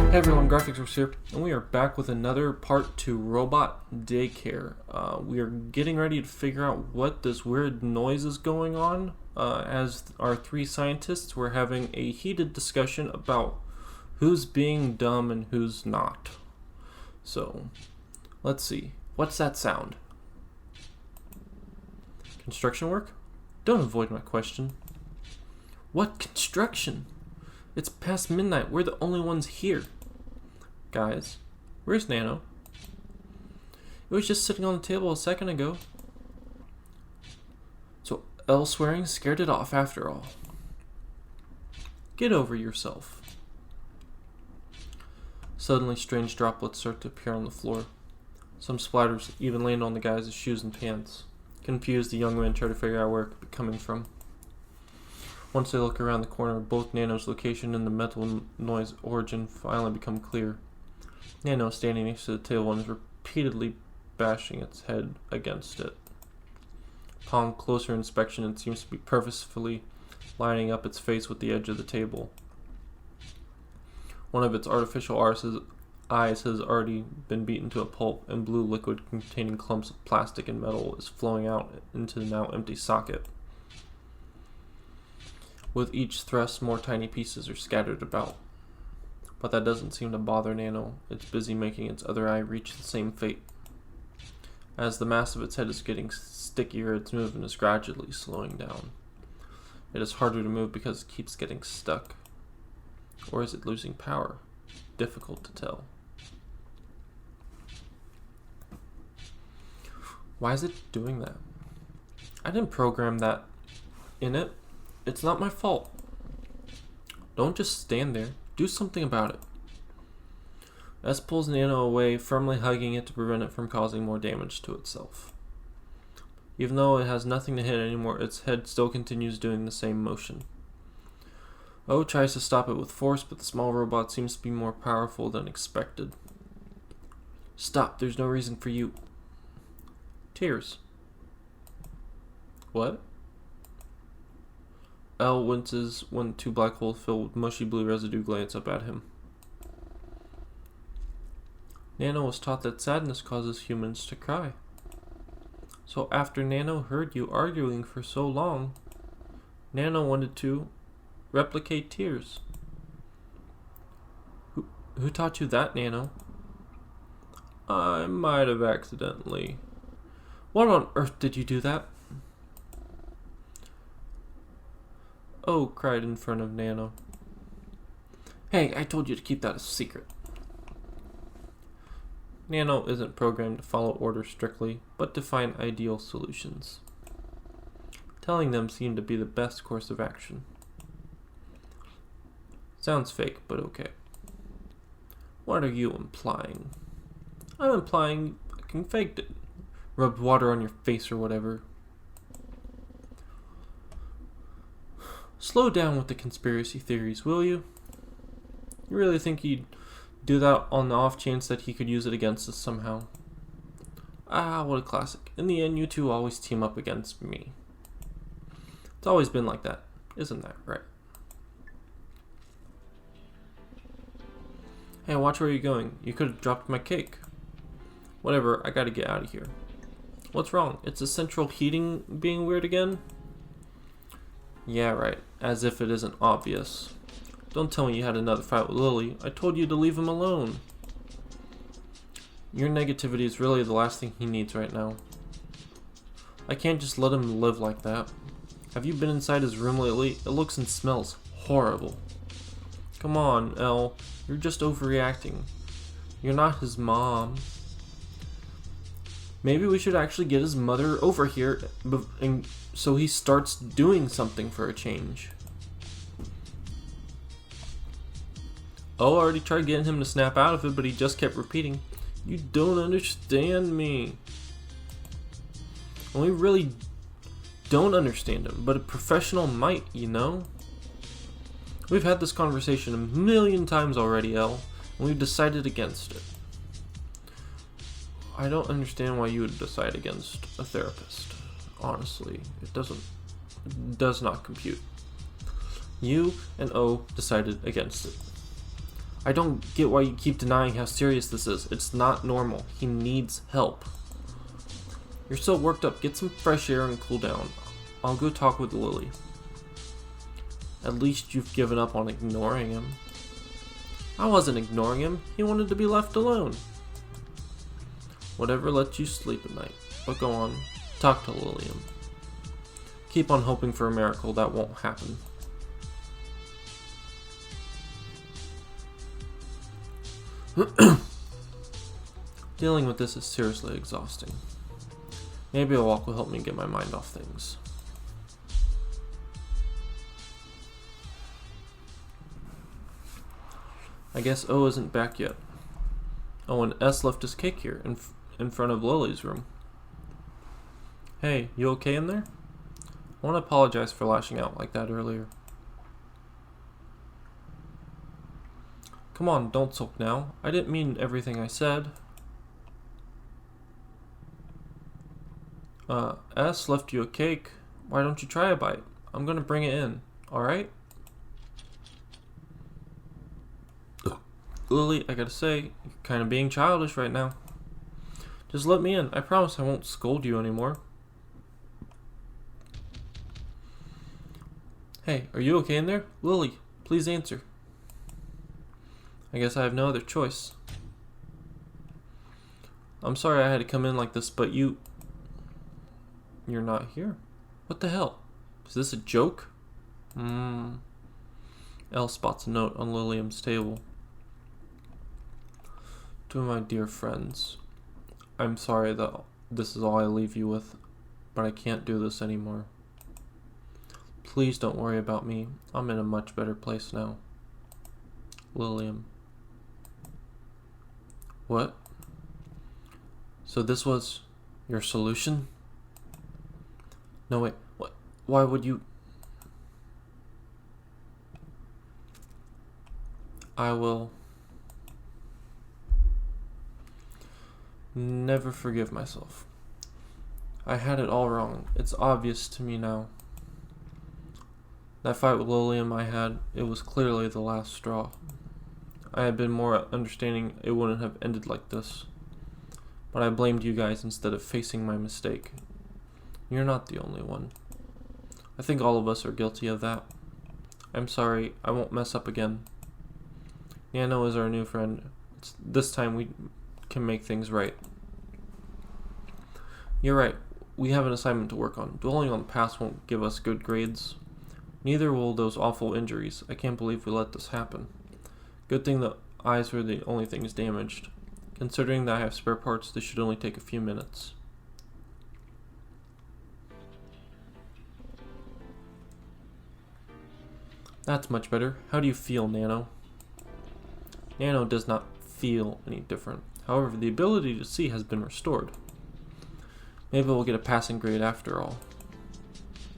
Hey everyone, GraphicsWorks here, and we are back with another part to Robot Daycare. We are getting ready to figure out what this weird noise is going on. As our three scientists, we're having a heated discussion about who's being dumb and who's not. So, let's see. What's that sound? Construction work? Don't avoid my question. What construction? It's past midnight. We're the only ones here. Guys, where's Nano? It was just sitting on the table a second ago. So L swearing scared it off after all. Get over yourself. Suddenly strange droplets start to appear on the floor. Some splatters even land on the guys' shoes and pants. Confused, the young men try to figure out where it could be coming from. Once they look around the corner, both Nano's location and the metal noise origin finally become clear. Nano, standing next to the table, and is repeatedly bashing its head against it. Upon closer inspection, it seems to be purposefully lining up its face with the edge of the table. One of its artificial eyes has already been beaten to a pulp, and blue liquid containing clumps of plastic and metal is flowing out into the now empty socket. With each thrust, more tiny pieces are scattered about. But that doesn't seem to bother Nano. It's busy making its other eye reach the same fate. As the mass of its head is getting stickier, its movement is gradually slowing down. It is harder to move because it keeps getting stuck. Or is it losing power? Difficult to tell. Why is it doing that? I didn't program that in it. It's not my fault. Don't just stand there. Do something about it. S pulls Nano away, firmly hugging it to prevent it from causing more damage to itself. Even though it has nothing to hit anymore, its head still continues doing the same motion. O tries to stop it with force, but the small robot seems to be more powerful than expected. Stop, there's no reason for you. Tears. What? L winces when two black holes filled with mushy blue residue glance up at him. Nano was taught that sadness causes humans to cry. So after Nano heard you arguing for so long, Nano wanted to replicate tears. Who taught you that, Nano? I might have accidentally. What on earth did you do that? Oh, cried in front of Nano. Hey, I told you to keep that a secret. Nano isn't programmed to follow orders strictly, but to find ideal solutions. Telling them seemed to be the best course of action. Sounds fake, but okay. What are you implying? I'm implying you fucking faked it. Rubbed water on your face or whatever. Slow down with the conspiracy theories, will you? You really think he'd do that on the off chance that he could use it against us somehow? Ah, what a classic. In the end, you two always team up against me. It's always been like that, isn't that right? Hey, watch where you're going. You could have dropped my cake. Whatever, I gotta get out of here. What's wrong? It's the central heating being weird again? Yeah, right. As if it isn't obvious. Don't tell me you had another fight with Lily. I told you to leave him alone. Your negativity is really the last thing he needs right now. I can't just let him live like that. Have you been inside his room lately? It looks and smells horrible. Come on, Elle. You're just overreacting. You're not his mom. Maybe we should actually get his mother over here so he starts doing something for a change. Oh, I already tried getting him to snap out of it, but he just kept repeating, "You don't understand me." And we really don't understand him, but a professional might, you know? We've had this conversation a million times already, Elle, and we've decided against it. I don't understand why you would decide against a therapist. Honestly, it does not compute. You and O decided against it. I don't get why you keep denying how serious this is. It's not normal. He needs help. You're so worked up. Get some fresh air and cool down. I'll go talk with Lily. At least you've given up on ignoring him. I wasn't ignoring him. He wanted to be left alone. Whatever lets you sleep at night. But go on. Talk to Lillian. Keep on hoping for a miracle. That won't happen. Dealing with this is seriously exhausting. Maybe a walk will help me get my mind off things. I guess O isn't back yet. Oh, and S left his cake here, in front of Lily's room. Hey, you okay in there? I want to apologize for lashing out like that earlier. Come on, don't sulk now. I didn't mean everything I said. S left you a cake. Why don't you try a bite? I'm gonna bring it in, alright? Lily, I gotta say, you're kind of being childish right now. Just let me in. I promise I won't scold you anymore. Hey, are you okay in there? Lily, please answer. I guess I have no other choice. I'm sorry I had to come in like this, but you're not here. What the hell? Is this a joke? Elle spots a note on Lilium's table. To my dear friends, I'm sorry that this is all I leave you with, but I can't do this anymore. Please don't worry about me. I'm in a much better place now. Lilium. What? So this was your solution? No, wait. What? Why would you... I will... never forgive myself. I had it all wrong. It's obvious to me now. That fight with Lilium I had, it was clearly the last straw. I had been more understanding, it wouldn't have ended like this. But I blamed you guys instead of facing my mistake. You're not the only one. I think all of us are guilty of that. I'm sorry, I won't mess up again. Nano is our new friend. This time we can make things right. You're right. We have an assignment to work on. Dwelling on the past won't give us good grades. Neither will those awful injuries. I can't believe we let this happen. Good thing the eyes were the only things damaged. Considering that I have spare parts, this should only take a few minutes. That's much better. How do you feel, Nano? Nano does not feel any different. However, the ability to see has been restored. Maybe we'll get a passing grade after all.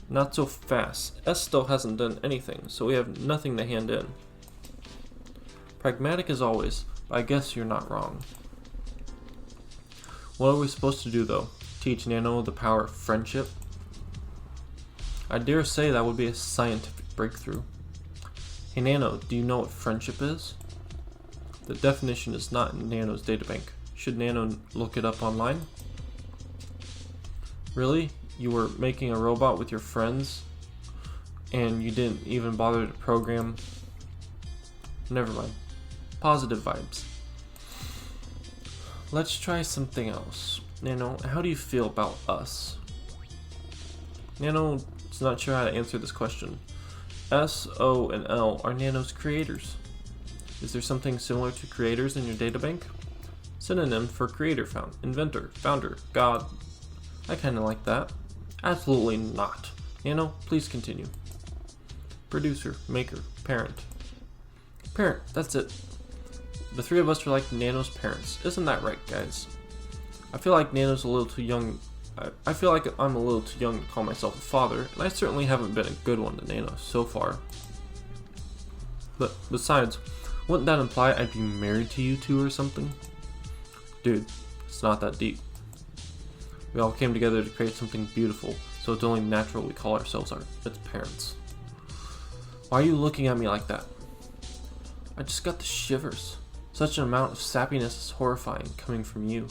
Not so fast. S still hasn't done anything, so we have nothing to hand in. Pragmatic as always, but I guess you're not wrong. What are we supposed to do though? Teach Nano the power of friendship? I dare say that would be a scientific breakthrough. Hey Nano, do you know what friendship is? The definition is not in Nano's databank. Should Nano look it up online? Really? You were making a robot with your friends and you didn't even bother to program? Never mind. Positive vibes. Let's try something else. Nano, how do you feel about us? Nano is not sure how to answer this question. S, O, and L are Nano's creators. Is there something similar to creators in your databank? Synonym for creator, inventor, founder, god. I kinda like that. Absolutely not. Nano, please continue. Producer, maker, parent. Parent, that's it. The three of us are like Nano's parents. Isn't that right, guys? I feel like Nano's a little too young. I feel like I'm a little too young to call myself a father, and I certainly haven't been a good one to Nano so far. But besides, wouldn't that imply I'd be married to you two or something? Dude, it's not that deep. We all came together to create something beautiful, so it's only natural we call ourselves its parents. Why are you looking at me like that? I just got the shivers. Such an amount of sappiness is horrifying coming from you.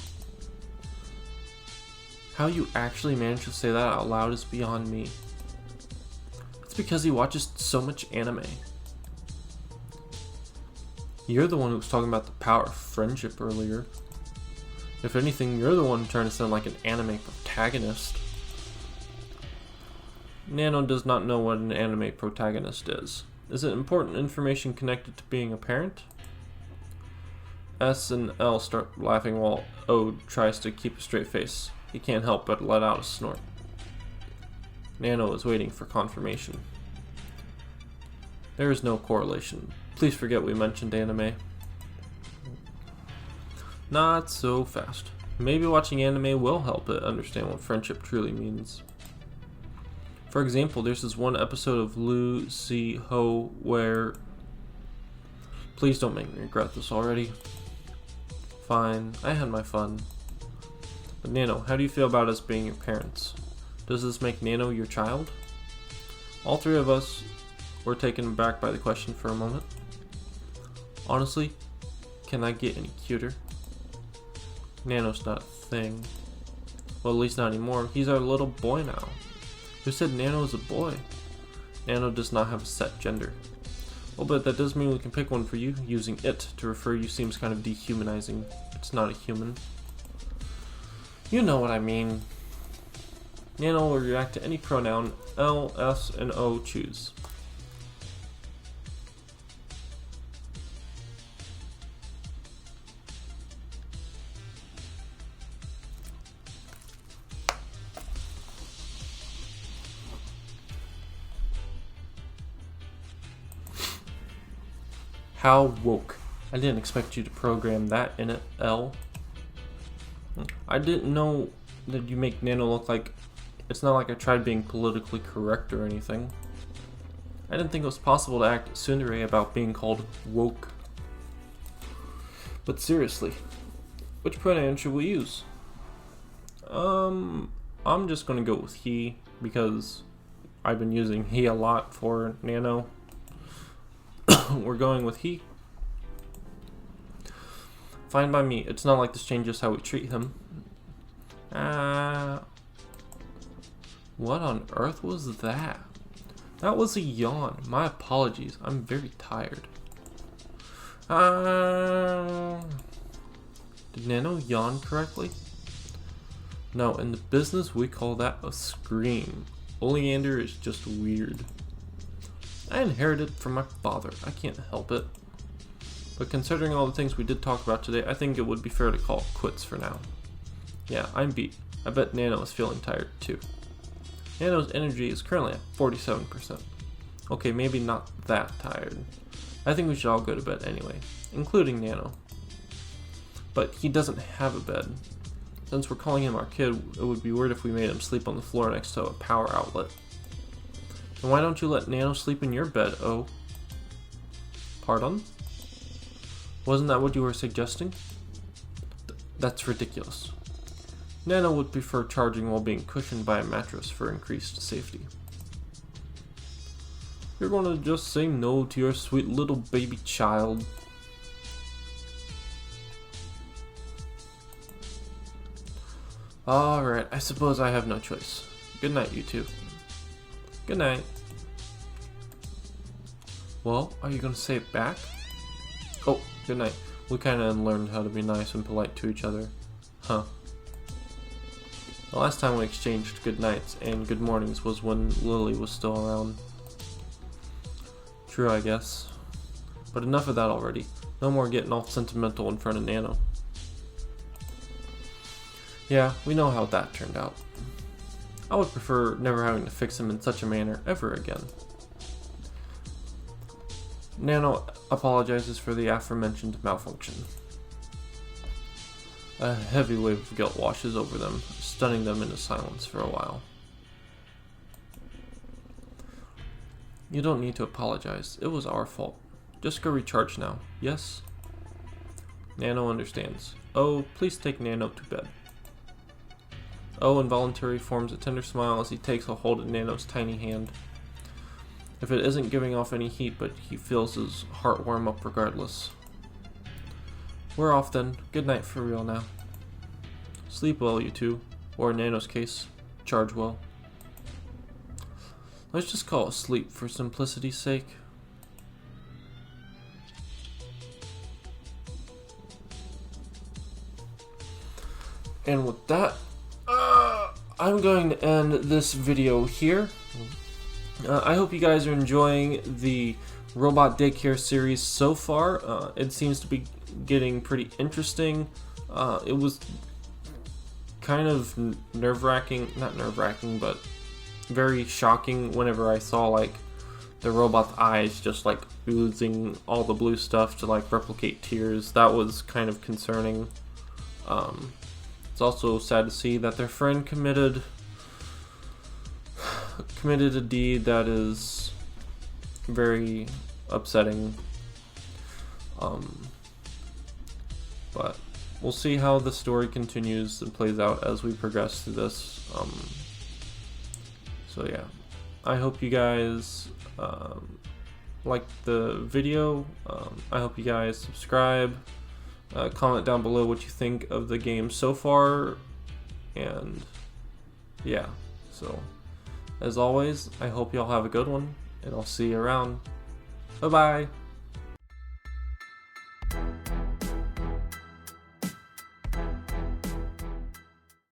How you actually managed to say that out loud is beyond me. It's because he watches so much anime. You're the one who was talking about the power of friendship earlier. If anything, you're the one trying to sound like an anime protagonist. Nano does not know what an anime protagonist is. Is it important information connected to being a parent? S and L start laughing while O tries to keep a straight face. He can't help but let out a snort. Nano is waiting for confirmation. There is no correlation. Please forget we mentioned anime. Not so fast. Maybe watching anime will help it understand what friendship truly means. For example, there's this one episode of Lucy Ho where... Please don't make me regret this already. Fine, I had my fun. But Nano, how do you feel about us being your parents? Does this make Nano your child? All three of us were taken aback by the question for a moment. Honestly, can I get any cuter? Nano's not a thing. Well, at least not anymore. He's our little boy now. Who said Nano is a boy? Nano does not have a set gender. Well, but that does mean we can pick one for you. Using it to refer you seems kind of dehumanizing. It's not a human. You know what I mean. Nano will react to any pronoun L, S, and O choose. How woke. I didn't expect you to program that in it, L. I didn't know that you make Nano look like... It's not like I tried being politically correct or anything. I didn't think it was possible to act tsundere about being called woke. But seriously, which pronoun should we use? I'm just gonna go with he, because I've been using he a lot for Nano. We're going with he. Fine by me. It's not like this changes how we treat him. What on earth was that? That was a yawn. My apologies. I'm very tired. Did Nano yawn correctly? No, in the business we call that a scream. Oleander is just weird. I inherited it from my father. I can't help it. But considering all the things we did talk about today, I think it would be fair to call it quits for now. Yeah, I'm beat. I bet Nano is feeling tired too. Nano's energy is currently at 47%. Okay, maybe not that tired. I think we should all go to bed anyway, including Nano. But he doesn't have a bed. Since we're calling him our kid, it would be weird if we made him sleep on the floor next to a power outlet. And why don't you let Nano sleep in your bed, Oh? Pardon? Wasn't that what you were suggesting? That's ridiculous. Nano would prefer charging while being cushioned by a mattress for increased safety. You're gonna just say no to your sweet little baby child. Alright, I suppose I have no choice. Good night, you two. Good night. Well, are you gonna say it back? Oh, good night. We kinda learned how to be nice and polite to each other. Huh. The last time we exchanged good nights and good mornings was when Lily was still around. True, I guess. But enough of that already. No more getting all sentimental in front of Nano. Yeah, we know how that turned out. I would prefer never having to fix him in such a manner ever again. Nano apologizes for the aforementioned malfunction. A heavy wave of guilt washes over them, stunning them into silence for a while. You don't need to apologize. It was our fault. Just go recharge now, yes? Nano understands. Oh, please take Nano to bed. Oh involuntarily forms a tender smile as he takes a hold of Nano's tiny hand. if it isn't giving off any heat, but he feels his heart warm up regardless. We're off then. Good night for real now. Sleep well, you two. Or in Nano's case, charge well. Let's just call it sleep for simplicity's sake. And with that, I'm going to end this video here. I hope you guys are enjoying the Robot Daycare series so far. It seems to be getting pretty interesting. It was kind of nerve-wracking, not nerve-wracking, but very shocking whenever I saw like the robot's eyes just like oozing all the blue stuff to like replicate tears. That was kind of concerning. It's also sad to see that their friend committed a deed that is very upsetting. But we'll see how the story continues and plays out as we progress through this. So yeah, I hope you guys like the video. I hope you guys subscribe. Comment down below what you think of the game so far. And yeah, so as always, I hope y'all have a good one, and I'll see you around. Bye bye.